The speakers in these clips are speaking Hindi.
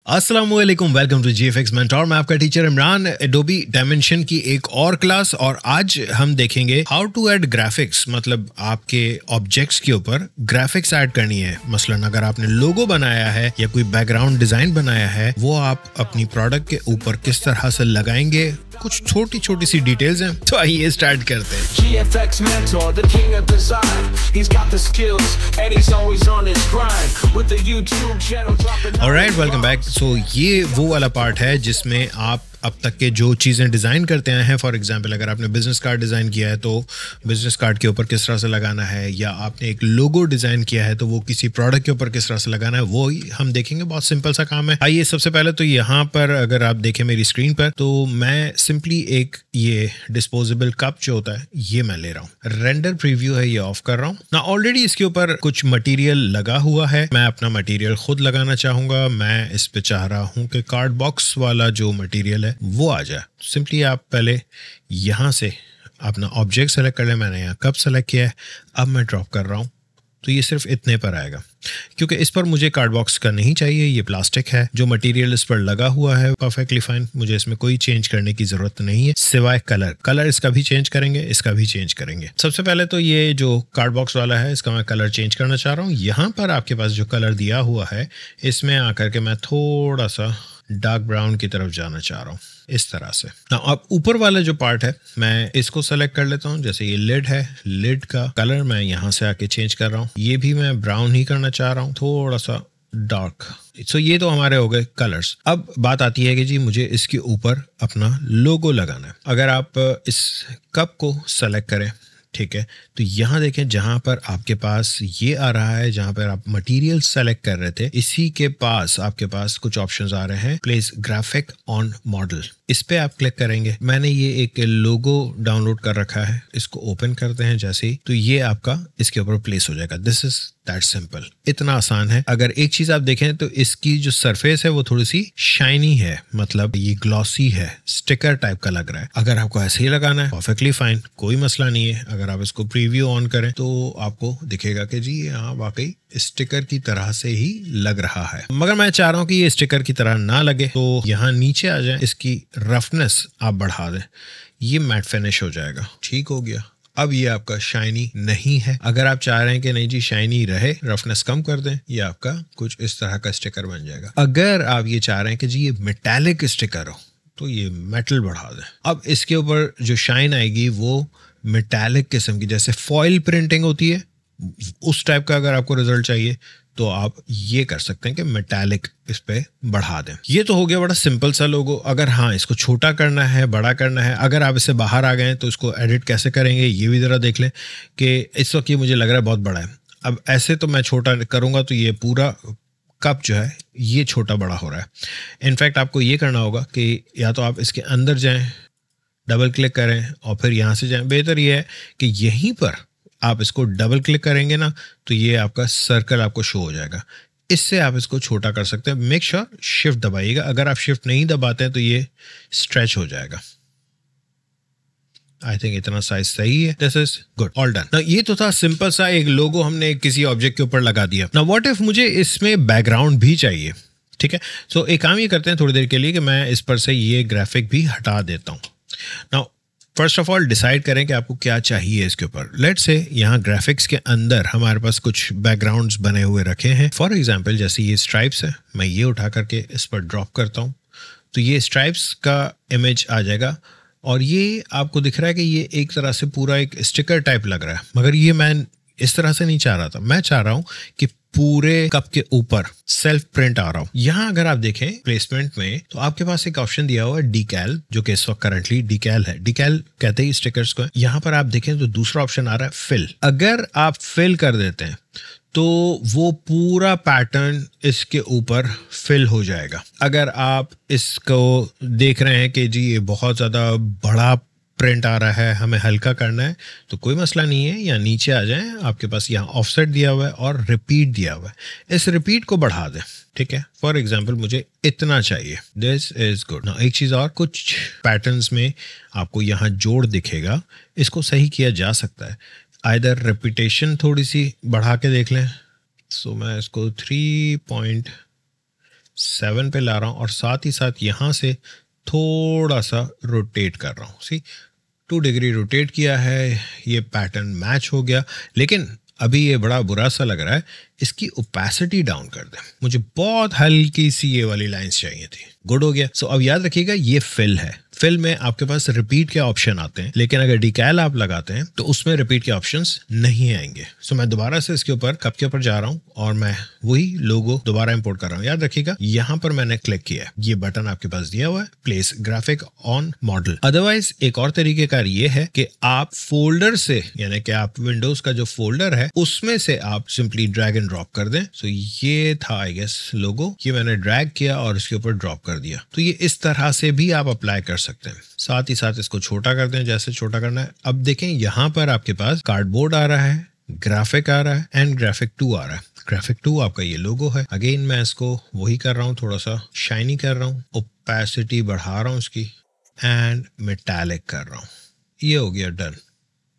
अस्सलामुअलैकुम, वेलकम टू जीएफएक्स मेंटोर। मैं आपका टीचर इमरान। एडोबी डायमेंशन की एक और क्लास, और आज हम देखेंगे हाउ टू ऐड ग्राफिक्स। मतलब आपके ऑब्जेक्ट्स के ऊपर ग्राफिक्स ऐड करनी है। मसलन अगर आपने लोगो बनाया है या कोई बैकग्राउंड डिजाइन बनाया है, वो आप अपनी प्रोडक्ट के ऊपर किस तरह से लगाएंगे, कुछ छोटी छोटी सी डिटेल्स हैं। तो आइए स्टार्ट करते हैं। GFX mentor, the king of design. He's got the skills and he's always on his grind with the YouTube channel dropping. Alright, welcome back. So ये वो वाला पार्ट है जिसमें आप अब तक के जो चीज़ें डिज़ाइन करते आए हैं। फॉर एग्जांपल, अगर आपने बिजनेस कार्ड डिज़ाइन किया है तो बिजनेस कार्ड के ऊपर किस तरह से लगाना है, या आपने एक लोगो डिज़ाइन किया है तो वो किसी प्रोडक्ट के ऊपर किस तरह से लगाना है, वो ही हम देखेंगे। बहुत सिंपल सा काम है। आइए, सबसे पहले तो यहाँ पर अगर आप देखें मेरी स्क्रीन पर, तो मैं सिंपली एक ये डिस्पोजेबल कप जो होता है ये मैं ले रहा हूँ। रेंडर प्रीव्यू है, ये ऑफ कर रहा हूँ ना। ऑलरेडी इसके ऊपर कुछ मटेरियल लगा हुआ है। मैं अपना मटेरियल खुद लगाना चाहूँगा। मैं इस पे चाह रहा हूँ कि कार्ड बॉक्स वाला जो मटेरियल है वो आ जाए। सिंपली आप पहले यहाँ से अपना ऑब्जेक्ट सेलेक्ट कर लें। मैंने यहाँ कप सेलेक्ट किया है। अब मैं ड्रॉप कर रहा हूँ तो ये सिर्फ इतने पर आएगा, क्योंकि इस पर मुझे कार्ड बॉक्स का नहीं चाहिए। ये प्लास्टिक है, जो मटेरियल इस पर लगा हुआ है परफेक्टली फाइन। मुझे इसमें कोई चेंज करने की ज़रूरत नहीं है, सिवाय कलर इसका भी चेंज करेंगे, इसका भी चेंज करेंगे। सबसे पहले तो ये जो कार्ड बॉक्स वाला है, इसका मैं कलर चेंज करना चाह रहा हूँ। यहाँ पर आपके पास जो कलर दिया हुआ है, इसमें आकर के मैं थोड़ा सा डार्क ब्राउन की तरफ जाना चाह रहा हूँ, इस तरह से ना। अब ऊपर वाला जो पार्ट है, मैं इसको सेलेक्ट कर लेता हूँ। जैसे ये लिड है, लिड का कलर मैं यहाँ से आके चेंज कर रहा हूँ। ये भी मैं ब्राउन ही करना चाह रहा हूँ, थोड़ा सा डार्क। सो ये तो हमारे हो गए कलर्स। अब बात आती है कि जी मुझे इसके ऊपर अपना लोगो लगाना है। अगर आप इस कप को सेलेक्ट करें, ठीक है, तो यहाँ देखें जहाँ पर आपके पास ये आ रहा है, जहाँ पर आप मटेरियल सेलेक्ट कर रहे थे, इसी के पास आपके पास कुछ ऑप्शंस आ रहे हैं। प्लेस ग्राफिक ऑन मॉडल, इस पे आप क्लिक करेंगे। मैंने ये एक लोगो डाउनलोड कर रखा है, इसको ओपन करते हैं जैसे ही, तो ये आपका इसके ऊपर प्लेस हो जाएगा। दिस इज दैट सिंपल, इतना आसान है। अगर एक चीज आप देखें तो इसकी जो सरफेस है वो थोड़ी सी शाइनी है, मतलब ये ग्लॉसी है, स्टिकर टाइप का लग रहा है। अगर आपको ऐसे ही लगाना है, परफेक्टली फाइन, कोई मसला नहीं है। अगर आप इसको प्रीव्यू ऑन करें तो आपको दिखेगा कि जी यहाँ वाकई स्टिकर की तरह से ही लग रहा है। मगर मैं चाह रहा हूँ कि ये स्टिकर की तरह ना लगे, तो यहाँ नीचे आ जाए, इसकी रफनेस आप बढ़ा दें, ये मैट फिनिश हो जाएगा। ठीक हो गया। अब ये आपका शाइनी नहीं है। अगर आप चाह रहे हैं कि नहीं जी शाइनी रहे, रफनेस कम कर दें, ये आपका कुछ इस तरह का स्टिकर बन जाएगा। अगर आप ये चाह रहे हैं कि जी ये मेटालिक स्टिकर हो, तो ये मेटल बढ़ा दें। अब इसके ऊपर जो शाइन आएगी वो मेटालिक किस्म की, जैसे फॉइल प्रिंटिंग होती है उस टाइप का अगर आपको रिजल्ट चाहिए तो आप ये कर सकते हैं कि मेटालिक इस पे बढ़ा दें। ये तो हो गया बड़ा सिंपल सा लोगो। अगर हाँ इसको छोटा करना है, बड़ा करना है, अगर आप इससे बाहर आ गए तो इसको एडिट कैसे करेंगे ये भी ज़रा देख लें कि इस वक्त ये मुझे लग रहा है बहुत बड़ा है। अब ऐसे तो मैं छोटा करूँगा तो ये पूरा कप जो है ये छोटा बड़ा हो रहा है। इनफैक्ट आपको ये करना होगा कि या तो आप इसके अंदर जाएँ, डबल क्लिक करें और फिर यहाँ से जाएँ। बेहतर ये है कि यहीं पर आप इसको डबल क्लिक करेंगे ना, तो ये आपका सर्कल आपको शो हो जाएगा। इससे आप इसको छोटा कर सकते हैं। मेक श्योर शिफ्ट दबाइएगा। अगर आप शिफ्ट नहीं दबाते हैं तो ये स्ट्रेच हो जाएगा। आई थिंक इतना साइज सही है। This is good, all done. ना ये तो था सिंपल सा एक लोगो हमने किसी ऑब्जेक्ट के ऊपर लगा दिया। ना व्हाट इफ मुझे इसमें बैकग्राउंड भी चाहिए, ठीक है। सो एक काम ये करते हैं थोड़ी देर के लिए कि मैं इस पर से ये ग्राफिक भी हटा देता हूँ। Now first of all decide करें कि आपको क्या चाहिए इसके ऊपर। लेट्स से यहाँ ग्राफिक्स के अंदर हमारे पास कुछ बैकग्राउंड्स बने हुए रखे हैं। फॉर एग्जांपल जैसे ये स्ट्राइप्स है, मैं ये उठा करके इस पर ड्रॉप करता हूँ तो ये स्ट्राइप्स का इमेज आ जाएगा। और ये आपको दिख रहा है कि ये एक तरह से पूरा एक स्टिकर टाइप लग रहा है, मगर ये मैं इस तरह से नहीं चाह रहा था। मैं चाह रहा हूँ कि पूरे कप के ऊपर सेल्फ प्रिंट आ रहा हूँ। यहाँ अगर आप देखें प्लेसमेंट में तो आपके पास एक ऑप्शन दिया हुआ है डीकैल, जो कि इस वक्त करंटली डीकैल है। डीकैल कहते हैं स्टिकर्स को। यहाँ पर आप देखें तो दूसरा ऑप्शन आ रहा है फिल। अगर आप फिल कर देते हैं तो वो पूरा पैटर्न इसके ऊपर फिल हो जाएगा। अगर आप इसको देख रहे हैं कि जी ये बहुत ज़्यादा बड़ा प्रिंट आ रहा है, हमें हल्का करना है, तो कोई मसला नहीं है। या नीचे आ जाएं, आपके पास यहाँ ऑफसेट दिया हुआ है और रिपीट दिया हुआ है। इस रिपीट को बढ़ा दें, ठीक है। फॉर एग्जाम्पल मुझे इतना चाहिए। This is good. ना एक चीज़ और, कुछ पैटर्न्स में आपको यहाँ जोड़ दिखेगा, इसको सही किया जा सकता है। आइदर रेपिटेशन थोड़ी सी बढ़ा के देख लें। सो मैं इसको 3.8 7 पे ला रहा हूँ और साथ ही साथ यहाँ से थोड़ा सा रोटेट कर रहा हूँ। सी 2 डिग्री रोटेट किया है, ये पैटर्न मैच हो गया। लेकिन अभी ये बड़ा बुरा सा लग रहा है, इसकी ओपेसिटी डाउन कर दें। मुझे बहुत हल्की सी ये वाली लाइंस चाहिए थी। गुड हो गया। सो अब याद रखिएगा ये फिल है। फिल में आपके पास रिपीट के ऑप्शन आते हैं, लेकिन अगर डिकैल आप लगाते हैं तो उसमें रिपीट के ऑप्शंस नहीं आएंगे। सो मैं दोबारा से इसके ऊपर कप के ऊपर जा रहा हूँ और मैं वही लोगो दोबारा इंपोर्ट कर रहा हूँ। याद रखिएगा यहाँ पर मैंने क्लिक किया है, ये बटन आपके पास दिया हुआ है, place graphic on model. Otherwise एक और तरीकेकार ये है कि आप फोल्डर से, यानी कि आप विंडोज का जो फोल्डर है उसमें से आप सिंपली ड्रैग एंड ड्रॉप कर दें। सो ये था आई गेस लोगो, ये मैंने ड्रैग किया और इसके ऊपर ड्रॉप कर दिया। तो ये इस तरह से भी आप अप्लाई कर सकते हैं। साथ ही साथ इसको छोटा कर दें जैसे छोटा करना है। अब देखें यहाँ पर आपके पास कार्डबोर्ड आ रहा है, ग्राफिक आ रहा है एंड ग्राफिक 2 आ रहा है। ग्राफिक 2 आपका ये लोगो है। अगेन मैं इसको वही कर रहा हूँ, थोड़ा सा शाइनी कर रहा हूँ, ओपेसिटी बढ़ा रहा हूँ इसकी एंड मेटालिक कर रहा हूँ। ये हो गया डन।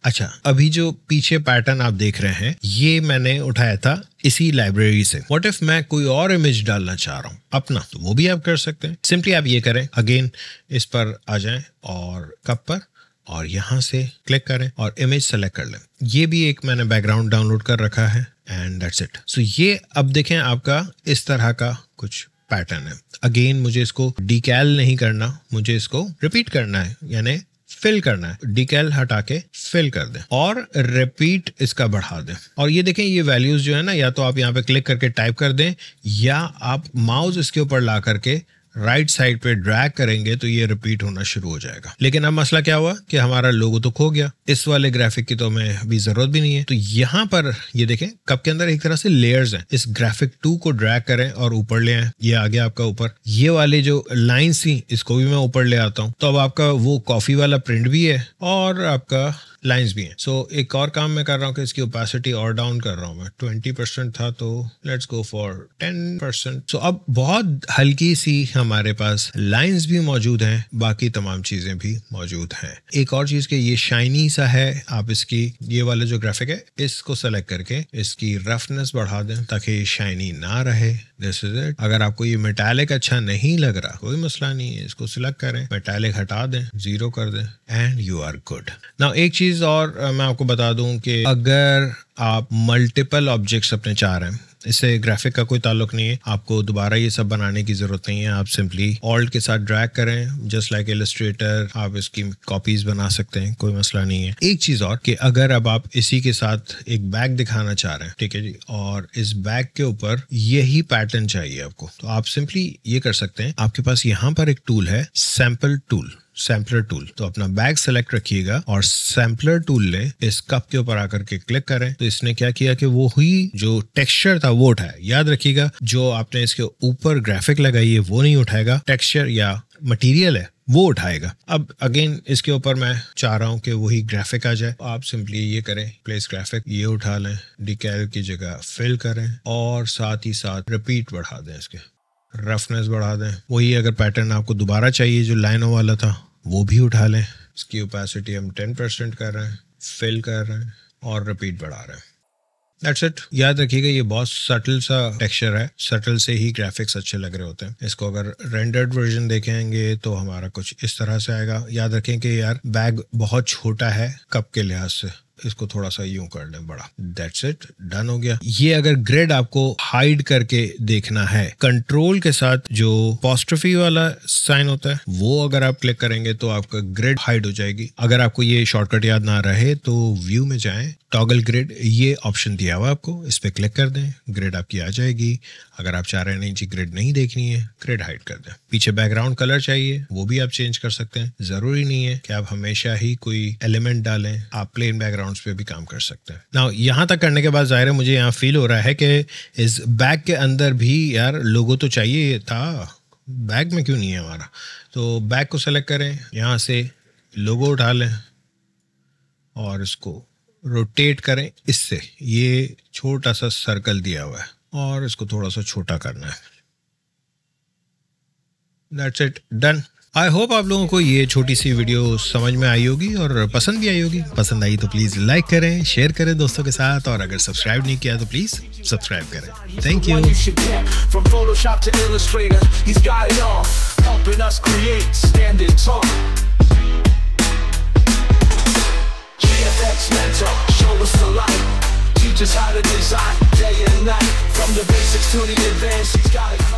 अच्छा, अभी जो पीछे पैटर्न आप देख रहे हैं ये मैंने उठाया था इसी लाइब्रेरी से। व्हाट इफ मैं कोई और इमेज डालना चाह रहा हूँ अपना, तो वो भी आप कर सकते हैं। सिंपली आप ये करें, अगेन इस पर आ जाएं और कप पर और यहाँ से क्लिक करें और इमेज सेलेक्ट कर लें। ये भी एक मैंने बैकग्राउंड डाउनलोड कर रखा है एंड दैट्स इट। सो ये अब देखें आपका इस तरह का कुछ पैटर्न है। अगेन मुझे इसको डिकैल नहीं करना, मुझे इसको रिपीट करना है, यानी फिल करना है। डिकैल हटा के फिल कर दें और रिपीट इसका बढ़ा दें। और ये देखें ये वैल्यूज जो है ना, या तो आप यहाँ पे क्लिक करके टाइप कर दें या आप माउस इसके ऊपर ला करके राइट साइड पे ड्रैग करेंगे तो ये रिपीट होना शुरू हो जाएगा। लेकिन अब मसला क्या हुआ कि हमारा लोगो तो खो गया। इस वाले ग्राफिक की तो हमें अभी जरूरत भी नहीं है। तो यहाँ पर ये देखें कप के अंदर एक तरह से लेयर्स हैं। इस ग्राफिक 2 को ड्रैग करें और ऊपर ले आए, ये आ गया आपका ऊपर। ये वाले जो लाइन्स थी इसको भी मैं ऊपर ले आता हूँ, तो अब आपका वो कॉफी वाला प्रिंट भी है और आपका लाइंस भी हैं। सो एक और काम मैं कर रहा हूँ कि इसकी ओपेसिटी और डाउन कर रहा हूँ। मैं 20% था तो लेट्स गो फॉर 10%। सो अब बहुत हल्की सी हमारे पास लाइंस भी मौजूद हैं, बाकी तमाम चीज़ें भी मौजूद हैं। एक और चीज़ कि ये शाइनी सा है, आप इसकी ये वाला जो ग्राफिक है इसको सेलेक्ट करके इसकी रफनेस बढ़ा दें ताकि शाइनी ना रहे। This is it. अगर आपको ये मेटालिक अच्छा नहीं लग रहा, कोई मसला नहीं है, इसको सिलेक्ट करें, मेटालिक हटा दें, 0 कर दें and you are good. Now एक चीज़ और मैं आपको बता दूं कि अगर आप मल्टीपल ऑब्जेक्ट्स अपने चाह रहे हैं, इससे ग्राफिक का कोई ताल्लुक नहीं है, आपको दोबारा ये सब बनाने की ज़रूरत नहीं है। आप सिंपली ऑल्ट के साथ ड्रैग करें, जस्ट लाइक इलस्ट्रेटर, आप इसकी कॉपीज बना सकते हैं, कोई मसला नहीं है। एक चीज़ और कि अगर अब आप इसी के साथ एक बैग दिखाना चाह रहे हैं, ठीक है जी, और इस बैग के ऊपर यही पैटर्न चाहिए आपको, तो आप सिंपली ये कर सकते हैं। आपके पास यहाँ पर एक टूल है, सैम्पल टूल, सैम्पलर टूल। तो अपना बैग सेलेक्ट रखिएगा और सैम्पलर टूल ले, इस कप के ऊपर आकर के क्लिक करें। तो इसने क्या किया कि वो ही जो टेक्सचर था वो उठाया। याद रखिएगा जो आपने इसके ऊपर ग्राफिक लगाई है वो नहीं उठाएगा, टेक्सचर या मटेरियल है वो उठाएगा। अब अगेन इसके ऊपर मैं चाह रहा हूं कि वही ग्राफिक आ जाए। आप सिंपली ये करें, प्लेस ग्राफिक, ये उठा लें, डिकैल की जगह फिल करें और साथ ही साथ रिपीट बढ़ा दें, इसके रफनेस बढ़ा दें। वही अगर पैटर्न आपको दोबारा चाहिए जो लाइनों वाला था वो भी उठा लें। इसकी ओपेसिटी हम 10% कर रहे हैं, फिल कर रहे हैं और रिपीट बढ़ा रहे हैं। That's it. याद रखिएगा ये बहुत सटल सा टेक्सचर है, सटल से ही ग्राफिक्स अच्छे लग रहे होते हैं। इसको अगर रेंडर्ड वर्जन देखेंगे तो हमारा कुछ इस तरह से आएगा। याद रखें कि यार बैग बहुत छोटा है कप के लिहाज से, इसको थोड़ा सा यूं कर लें बड़ा। दैट्स इट, डन हो गया। ये अगर ग्रिड आपको हाइड करके देखना है, कंट्रोल के साथ जो अपॉस्ट्रोफी वाला साइन होता है वो अगर आप क्लिक करेंगे तो आपका ग्रिड हाइड हो जाएगी। अगर आपको ये शॉर्टकट याद ना रहे तो व्यू में जाएं, टॉगल ग्रिड, ये ऑप्शन दिया हुआ आपको, इस पे क्लिक कर दें, ग्रिड आपकी आ जाएगी। अगर आप चाह रहे हैं नहीं जी ग्रिड नहीं देखनी है, ग्रिड हाइड कर दें। पीछे बैकग्राउंड कलर चाहिए वो भी आप चेंज कर सकते हैं, जरूरी नहीं है कि आप हमेशा ही कोई एलिमेंट डालें, आप प्लेन बैकग्राउंड्स पे भी काम कर सकते हैं। नाउ यहाँ तक करने के बाद जाहिर है मुझे यहाँ फील हो रहा है कि इस बैग के अंदर भी यार लोगो तो चाहिए था, बैग में क्यों नहीं है हमारा। तो बैग को सेलेक्ट करें, यहाँ से लोगो उठा लें और इसको रोटेट करें इससे, ये छोटा सा सर्कल दिया हुआ है और इसको थोड़ा सा छोटा करना है। That's it, done. I hope आप लोगों को ये छोटी सी वीडियो समझ में आई होगी और पसंद भी आई होगी। पसंद आई तो प्लीज़ लाइक करें, शेयर करें दोस्तों के साथ, और अगर सब्सक्राइब नहीं किया तो प्लीज़ सब्सक्राइब करें। Thank you. From Photoshop to Illustrator, he's got it all, helping us create standard talk. GFX Mentor, show us the light, teach us how to design day and night, from the basics to the advanced, he's got it.